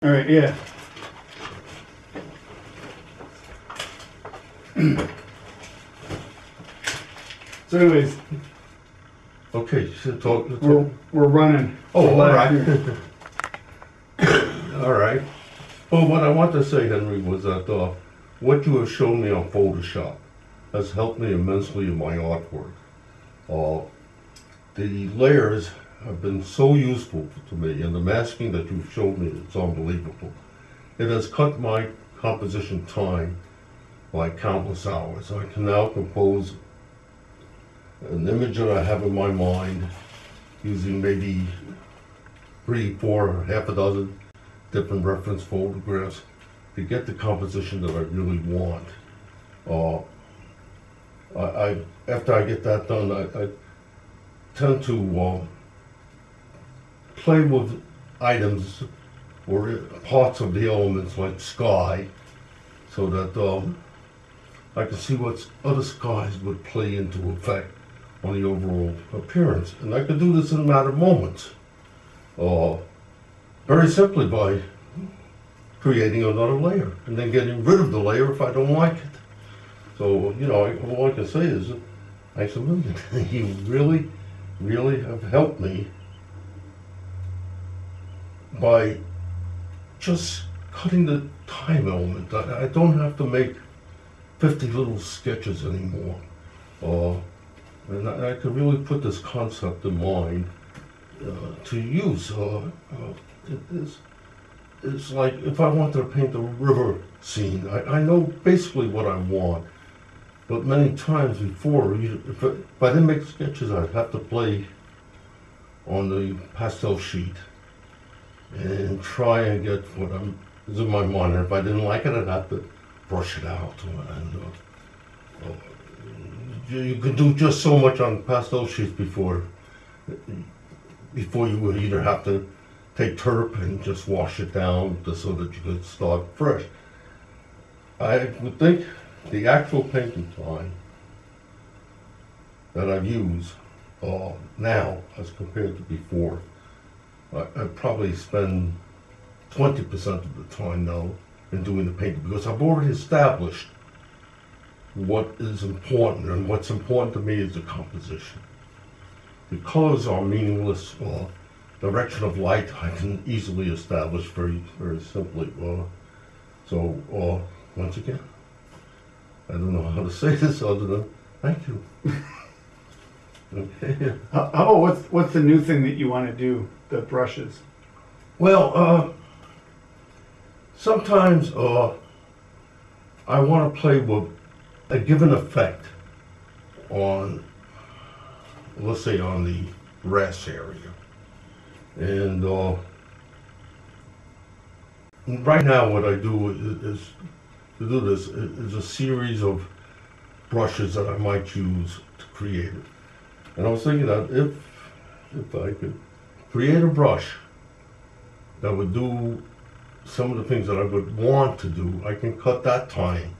All right, yeah. So anyways, Okay, so talk. we're running. Oh, all right. Here. All right. Well, what I want to say, Henry, was that what you have shown me on Photoshop has helped me immensely in my artwork. The layers have been so useful to me, and the masking that you've shown me, it's unbelievable. It has cut my composition time by countless hours. I can now compose an image that I have in my mind using maybe 3, 4, half a dozen different reference photographs to get the composition that I really want. After I get that done, I tend to play with items or parts of the elements like sky, so that I can see what other skies would play into effect on the overall appearance. And I can do this in a matter of moments. Very simply by creating another layer and then getting rid of the layer if I don't like it. So, you know, all I can say is, thanks a million. You really, really have helped me by just cutting the time element. I don't have to make 50 little sketches anymore. And I could really put this concept in mind to use. It's like if I wanted to paint a river scene, I know basically what I want, but many times before, if I didn't make sketches, I'd have to play on the pastel sheet and try and get what is in my mind. And if I didn't like it, I'd have to brush it out. And you can do just so much on pastel sheets before you would either have to take turp and just wash it down just so that you could start fresh. I would think the actual painting time that I've used now as compared to before, I probably spend 20% of the time now in doing the painting, because I've already established what is important, and what's important to me is the composition. The colors are meaningless. Direction of light I can easily establish very, very simply. So once again, I don't know how to say this other than thank you. Okay. How about what's the new thing that you want to do? The brushes. Well, sometimes I want to play with a given effect on, let's say, on the grass area. And right now what I do is a series of brushes that I might use to create it. And I was thinking that if I could create a brush that would do some of the things that I would want to do, I can cut that time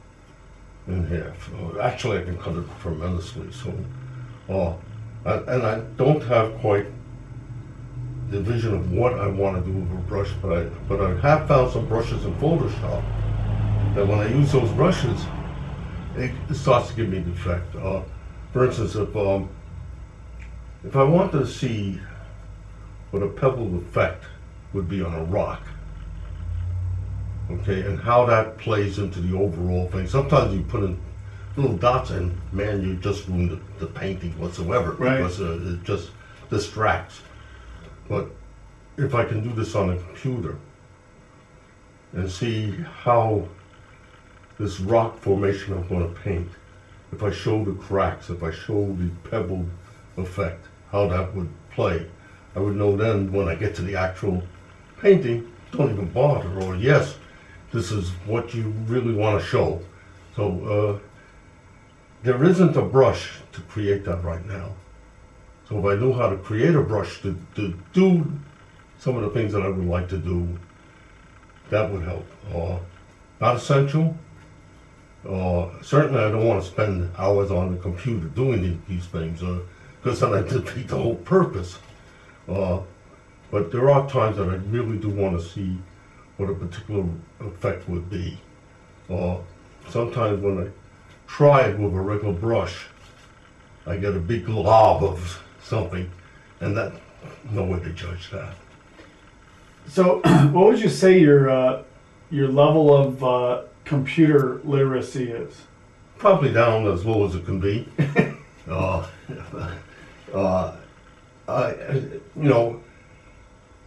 in half. Actually, I can cut it tremendously. So, and I don't have quite the vision of what I want to do with a brush, but I have found some brushes in Photoshop that when I use those brushes, it starts to give me the effect. For instance, if I want to see what a pebble effect would be on a rock, okay, and how that plays into the overall thing. Sometimes you put in little dots and man, you just ruin the painting whatsoever, right, because it just distracts. But if I can do this on a computer and see how this rock formation I'm going to paint, if I show the cracks, if I show the pebble effect, how that would play, I would know then when I get to the actual painting, don't even bother, or yes, this is what you really want to show. So there isn't a brush to create that right now. So if I knew how to create a brush to do some of the things that I would like to do, that would help. Not essential. Certainly I don't want to spend hours on the computer doing these things, because then I defeat the whole purpose. But there are times that I really do want to see what a particular effect would be. Sometimes when I try it with a regular brush, I get a big glob of something, and that, no way to judge that. So, what would you say your level of computer literacy is? Probably down as low as it can be. uh,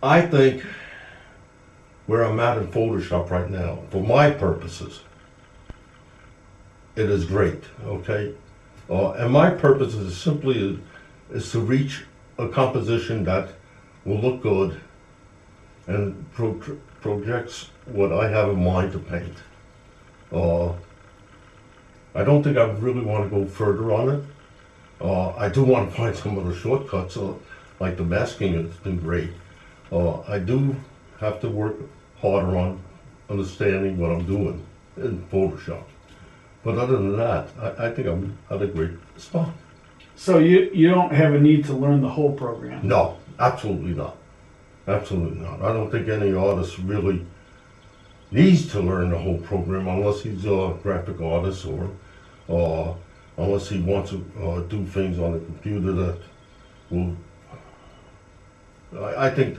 I think where I'm at in Photoshop right now, for my purposes, it is great, okay? And my purpose is simply is to reach a composition that will look good and projects what I have in mind to paint. I don't think I really want to go further on it. I do want to find some other shortcuts, like the masking has been great. I do have to work harder on understanding what I'm doing in Photoshop. But other than that, I think I'm at a great spot. So you don't have a need to learn the whole program? No, absolutely not. Absolutely not. I don't think any artist really needs to learn the whole program unless he's a graphic artist or unless he wants to do things on the computer that will. I think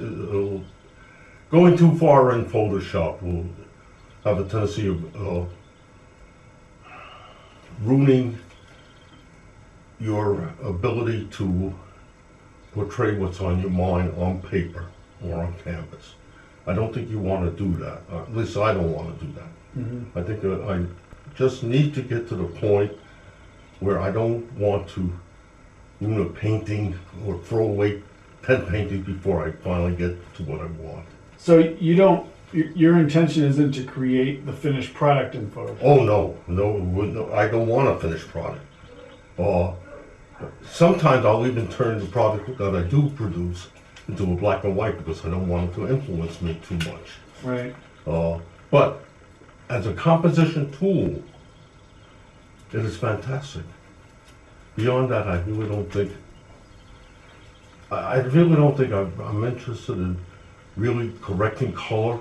going too far in Photoshop will have a tendency of ruining your ability to portray what's on your mind on paper or on canvas. I don't think you want to do that. At least I don't want to do that. Mm-hmm. I think I just need to get to the point where I don't want to ruin a painting or throw away 10 paintings before I finally get to what I want. So you don't. Your intention isn't to create the finished product in Photoshop? Oh no, I don't want a finished product. Sometimes I'll even turn the product that I do produce into a black and white because I don't want it to influence me too much. Right. But as a composition tool, it is fantastic. Beyond that, I really don't think I'm interested in really correcting color,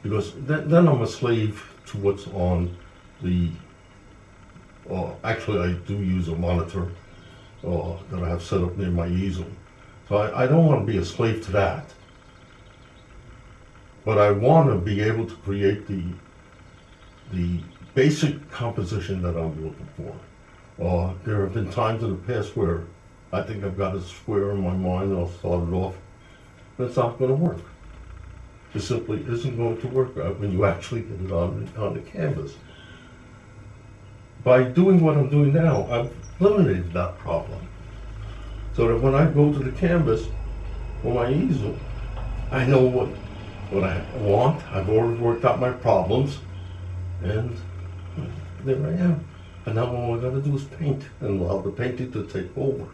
because then I'm a slave to what's on the. Actually, I do use a monitor that I have set up near my easel. So I don't want to be a slave to that. But I want to be able to create the basic composition that I'm looking for. There have been times in the past where I think I've got a square in my mind and I'll start it off, but it's not going to work. It simply isn't going to work out when you actually get it on the canvas. By doing what I'm doing now, I've eliminated that problem. So that when I go to the canvas or my easel, I know what I want. I've already worked out my problems, and there I am. And now all I got to do is paint and allow the painting to take over.